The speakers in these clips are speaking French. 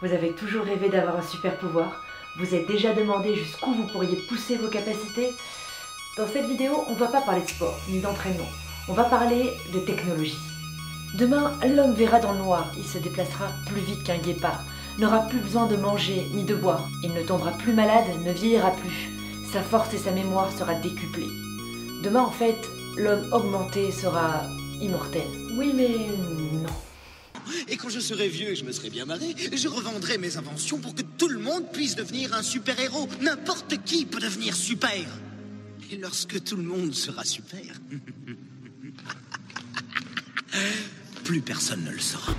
Vous avez toujours rêvé d'avoir un super pouvoir? Vous êtes déjà demandé jusqu'où vous pourriez pousser vos capacités? Dans cette vidéo, on ne va pas parler de sport, ni d'entraînement. On va parler de technologie. Demain, l'homme verra dans le noir, il se déplacera plus vite qu'un guépard, n'aura plus besoin de manger ni de boire, il ne tombera plus malade, ne vieillira plus, sa force et sa mémoire sera décuplée. Demain, en fait, l'homme augmenté sera immortel. Oui, mais non. Et quand je serai vieux et je me serai bien marré, je revendrai mes inventions pour que tout le monde puisse devenir un super-héros. N'importe qui peut devenir super. Et lorsque tout le monde sera super, plus personne ne le saura.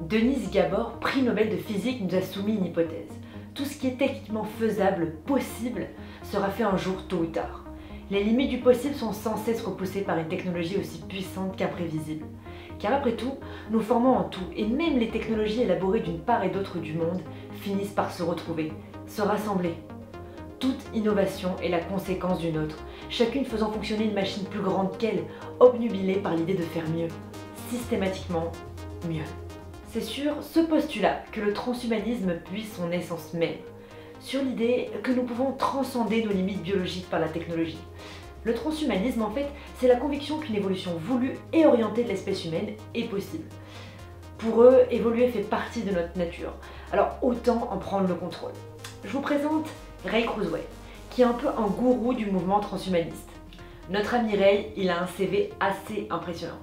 Denise Gabor, prix Nobel de physique, nous a soumis une hypothèse. Tout ce qui est techniquement faisable, possible, sera fait un jour tôt ou tard. Les limites du possible sont sans cesse repoussées par une technologie aussi puissante qu'imprévisible. Car après tout, nous formons en tout, et même les technologies élaborées d'une part et d'autre du monde finissent par se retrouver, se rassembler. Toute innovation est la conséquence d'une autre, chacune faisant fonctionner une machine plus grande qu'elle, obnubilée par l'idée de faire mieux, systématiquement mieux. C'est sur ce postulat que le transhumanisme puise son essence même, sur l'idée que nous pouvons transcender nos limites biologiques par la technologie. Le transhumanisme, en fait, c'est la conviction qu'une évolution voulue et orientée de l'espèce humaine est possible. Pour eux, évoluer fait partie de notre nature, alors autant en prendre le contrôle. Je vous présente Ray Kurzweil, qui est un peu un gourou du mouvement transhumaniste. Notre ami Ray, il a un CV assez impressionnant.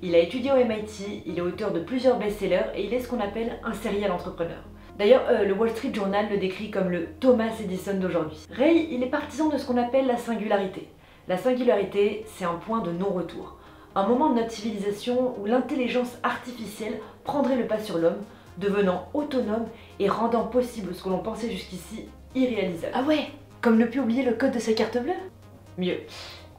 Il a étudié au MIT, il est auteur de plusieurs best-sellers et il est ce qu'on appelle un serial entrepreneur. D'ailleurs, le Wall Street Journal le décrit comme le Thomas Edison d'aujourd'hui. Ray, il est partisan de ce qu'on appelle la singularité. La singularité, c'est un point de non-retour. Un moment de notre civilisation où l'intelligence artificielle prendrait le pas sur l'homme, devenant autonome et rendant possible ce que l'on pensait jusqu'ici irréalisable. Ah ouais, comme ne plus oublier le code de sa carte bleue? Mieux,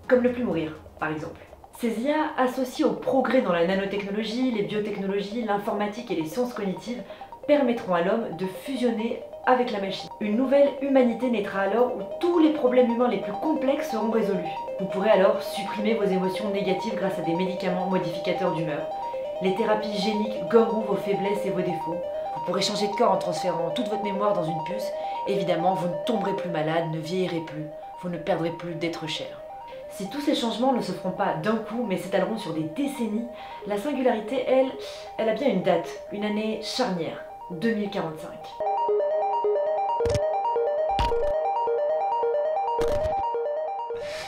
comme ne plus mourir, par exemple. Ces IA, associées au progrès dans la nanotechnologie, les biotechnologies, l'informatique et les sciences cognitives, permettront à l'homme de fusionner avec la machine. Une nouvelle humanité naîtra alors où tous les problèmes humains les plus complexes seront résolus. Vous pourrez alors supprimer vos émotions négatives grâce à des médicaments modificateurs d'humeur. Les thérapies géniques gommeront vos faiblesses et vos défauts. Vous pourrez changer de corps en transférant toute votre mémoire dans une puce. Évidemment, vous ne tomberez plus malade, ne vieillirez plus, vous ne perdrez plus d'être cher. Si tous ces changements ne se feront pas d'un coup, mais s'étaleront sur des décennies, la singularité, elle a bien une date, une année charnière, 2045.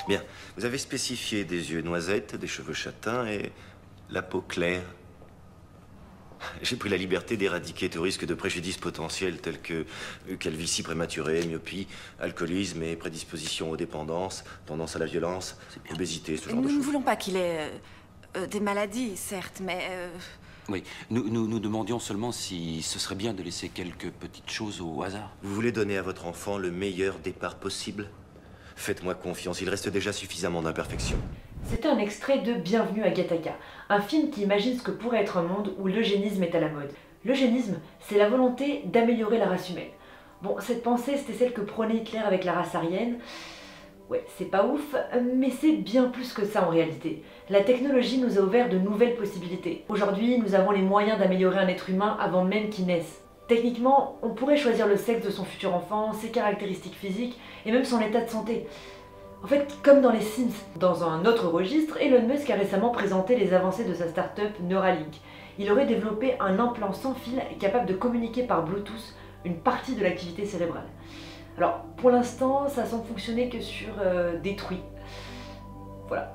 Bien, vous avez spécifié des yeux noisettes, des cheveux châtains et la peau claire. J'ai pris la liberté d'éradiquer tout risque de préjudice potentiel tels que calvitie prématurée, myopie, alcoolisme et prédisposition aux dépendances, tendance à la violence, obésité, ce genre de choses. Nous ne voulons pas qu'il ait des maladies, certes, mais... Oui, nous demandions seulement si ce serait bien de laisser quelques petites choses au hasard. Vous voulez donner à votre enfant le meilleur départ possible? Faites-moi confiance, il reste déjà suffisamment d'imperfections. C'était un extrait de Bienvenue à Gattaca, un film qui imagine ce que pourrait être un monde où l'eugénisme est à la mode. L'eugénisme, c'est la volonté d'améliorer la race humaine. Bon, cette pensée, c'était celle que prônait Hitler avec la race aryenne. Ouais, c'est pas ouf, mais c'est bien plus que ça en réalité. La technologie nous a ouvert de nouvelles possibilités. Aujourd'hui, nous avons les moyens d'améliorer un être humain avant même qu'il naisse. Techniquement, on pourrait choisir le sexe de son futur enfant, ses caractéristiques physiques et même son état de santé. En fait, comme dans les Sims. Dans un autre registre, Elon Musk a récemment présenté les avancées de sa start-up Neuralink. Il aurait développé un implant sans fil capable de communiquer par Bluetooth une partie de l'activité cérébrale. Alors, pour l'instant, ça semble fonctionner que sur des truies. Voilà.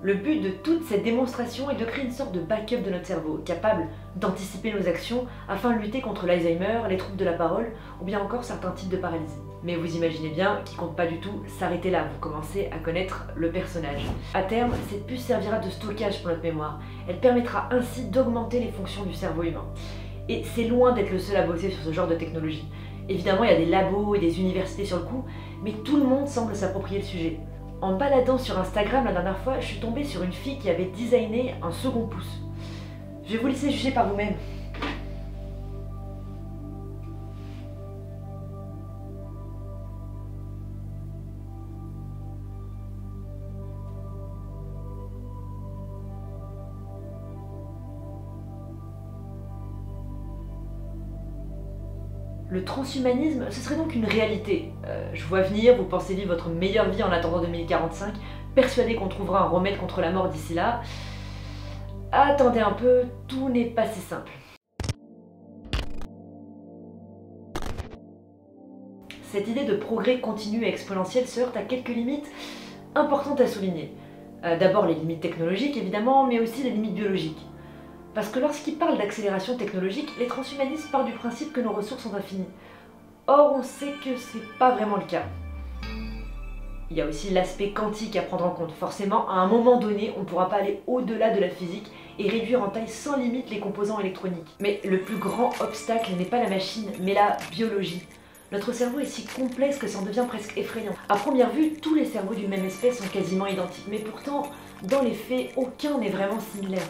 Le but de toute cette démonstration est de créer une sorte de backup de notre cerveau, capable d'anticiper nos actions afin de lutter contre l'Alzheimer, les troubles de la parole ou bien encore certains types de paralysie. Mais vous imaginez bien qu'il compte pas du tout s'arrêter là, vous commencez à connaître le personnage. À terme, cette puce servira de stockage pour notre mémoire. Elle permettra ainsi d'augmenter les fonctions du cerveau humain. Et c'est loin d'être le seul à bosser sur ce genre de technologie. Évidemment, il y a des labos et des universités sur le coup, mais tout le monde semble s'approprier le sujet. En baladant sur Instagram la dernière fois, je suis tombée sur une fille qui avait designé un second pouce. Je vais vous laisser juger par vous-même. Le transhumanisme, ce serait donc une réalité. Je vois venir, vous pensez vivre votre meilleure vie en attendant 2045, persuadé qu'on trouvera un remède contre la mort d'ici là. Attendez un peu, tout n'est pas si simple. Cette idée de progrès continu et exponentiel se heurte à quelques limites importantes à souligner. D'abord les limites technologiques évidemment, mais aussi les limites biologiques. Parce que lorsqu'ils parlent d'accélération technologique, les transhumanistes partent du principe que nos ressources sont infinies. Or, on sait que c'est pas vraiment le cas. Il y a aussi l'aspect quantique à prendre en compte. Forcément, à un moment donné, on ne pourra pas aller au-delà de la physique et réduire en taille sans limite les composants électroniques. Mais le plus grand obstacle n'est pas la machine, mais la biologie. Notre cerveau est si complexe que ça en devient presque effrayant. À première vue, tous les cerveaux d'une même espèce sont quasiment identiques, mais pourtant, dans les faits, aucun n'est vraiment similaire.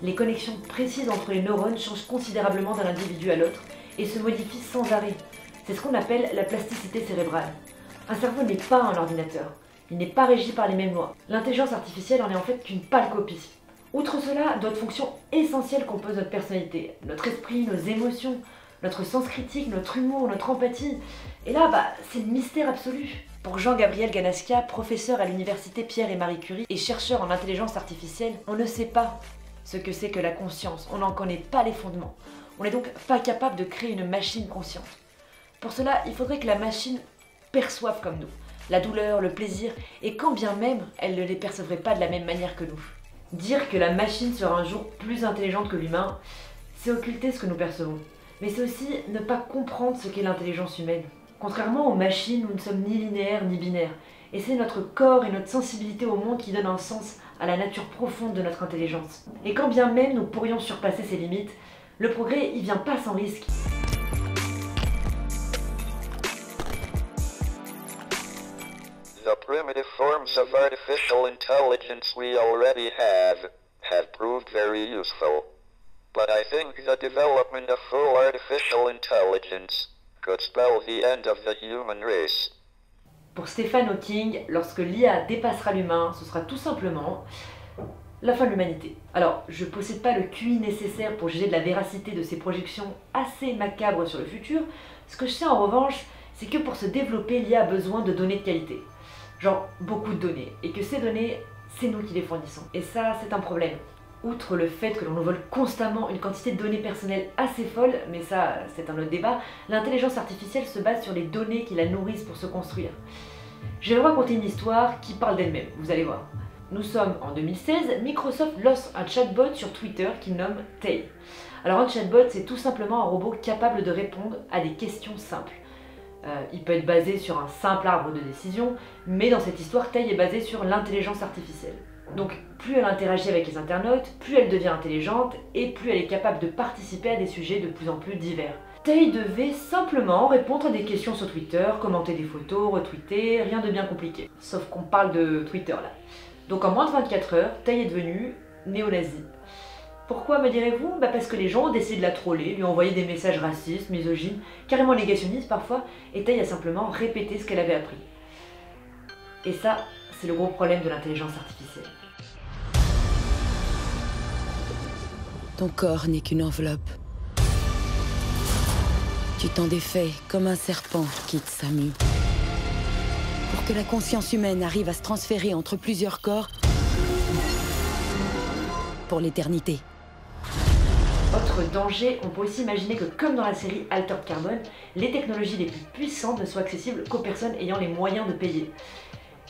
Les connexions précises entre les neurones changent considérablement d'un individu à l'autre et se modifient sans arrêt. C'est ce qu'on appelle la plasticité cérébrale. Un cerveau n'est pas un ordinateur. Il n'est pas régi par les mêmes lois. L'intelligence artificielle en est en fait qu'une pâle copie. Outre cela, d'autres fonctions essentielles composent notre personnalité. Notre esprit, nos émotions, notre sens critique, notre humour, notre empathie. Et là, c'est le mystère absolu. Pour Jean-Gabriel Ganaskia, professeur à l'université Pierre et Marie Curie et chercheur en intelligence artificielle, on ne sait pas ce que c'est que la conscience, on n'en connaît pas les fondements. On n'est donc pas capable de créer une machine consciente. Pour cela, il faudrait que la machine perçoive comme nous, la douleur, le plaisir, et quand bien même elle ne les percevrait pas de la même manière que nous. Dire que la machine sera un jour plus intelligente que l'humain, c'est occulter ce que nous percevons. Mais c'est aussi ne pas comprendre ce qu'est l'intelligence humaine. Contrairement aux machines, nous ne sommes ni linéaires ni binaires, et c'est notre corps et notre sensibilité au monde qui donnent un sens à la nature profonde de notre intelligence. Et quand bien même nous pourrions surpasser ces limites, le progrès il vient pas sans risque. The primitive forms of artificial intelligence we already have proved very useful. But I think the development of full artificial intelligence could spell the end of the human race. Pour Stephen Hawking, lorsque l'IA dépassera l'humain, ce sera tout simplement la fin de l'humanité. Alors, je ne possède pas le QI nécessaire pour juger de la véracité de ces projections assez macabres sur le futur. Ce que je sais en revanche, c'est que pour se développer, l'IA a besoin de données de qualité. Genre, beaucoup de données. Et que ces données, c'est nous qui les fournissons. Et ça, c'est un problème. Outre le fait que l'on nous vole constamment une quantité de données personnelles assez folle, mais ça, c'est un autre débat, l'intelligence artificielle se base sur les données qui la nourrissent pour se construire. Je vais vous raconter une histoire qui parle d'elle-même, vous allez voir. Nous sommes en 2016, Microsoft lance un chatbot sur Twitter qu'il nomme Tay. Alors un chatbot, c'est tout simplement un robot capable de répondre à des questions simples. Il peut être basé sur un simple arbre de décision, mais dans cette histoire, Tay est basée sur l'intelligence artificielle. Donc plus elle interagit avec les internautes, plus elle devient intelligente et plus elle est capable de participer à des sujets de plus en plus divers. Tay devait simplement répondre à des questions sur Twitter, commenter des photos, retweeter, rien de bien compliqué. Sauf qu'on parle de Twitter là. Donc en moins de 24 heures, Tay est devenu néo-nazi. Pourquoi me direz-vous? Parce que les gens ont décidé de la troller, lui envoyer des messages racistes, misogynes, carrément négationnistes parfois, et Tay a simplement répété ce qu'elle avait appris. Et ça, c'est le gros problème de l'intelligence artificielle. Ton corps n'est qu'une enveloppe. Tu t'en défais comme un serpent quitte sa mue. Pour que la conscience humaine arrive à se transférer entre plusieurs corps pour l'éternité. Autre danger, on peut aussi imaginer que comme dans la série Altered Carbon, les technologies les plus puissantes ne soient accessibles qu'aux personnes ayant les moyens de payer.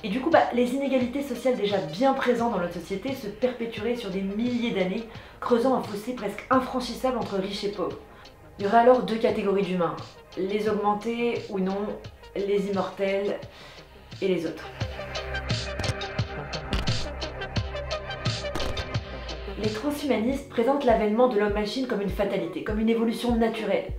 Et du coup, les inégalités sociales déjà bien présentes dans notre société se perpétueraient sur des milliers d'années, creusant un fossé presque infranchissable entre riches et pauvres. Il y aurait alors deux catégories d'humains, les augmentés ou non, les immortels et les autres. Les transhumanistes présentent l'avènement de l'homme-machine comme une fatalité, comme une évolution naturelle.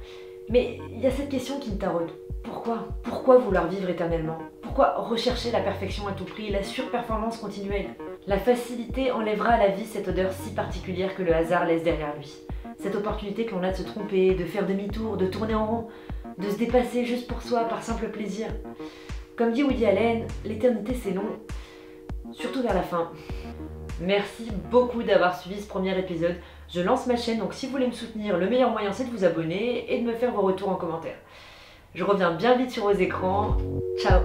Mais il y a cette question qui me taraude. Pourquoi? Pourquoi vouloir vivre éternellement? Pourquoi rechercher la perfection à tout prix, la surperformance continuelle? La facilité enlèvera à la vie cette odeur si particulière que le hasard laisse derrière lui. Cette opportunité que l'on a de se tromper, de faire demi-tour, de tourner en rond, de se dépasser juste pour soi, par simple plaisir. Comme dit Woody Allen, l'éternité c'est long, surtout vers la fin. Merci beaucoup d'avoir suivi ce premier épisode. Je lance ma chaîne, donc si vous voulez me soutenir, le meilleur moyen c'est de vous abonner et de me faire vos retours en commentaire. Je reviens bien vite sur vos écrans. Ciao!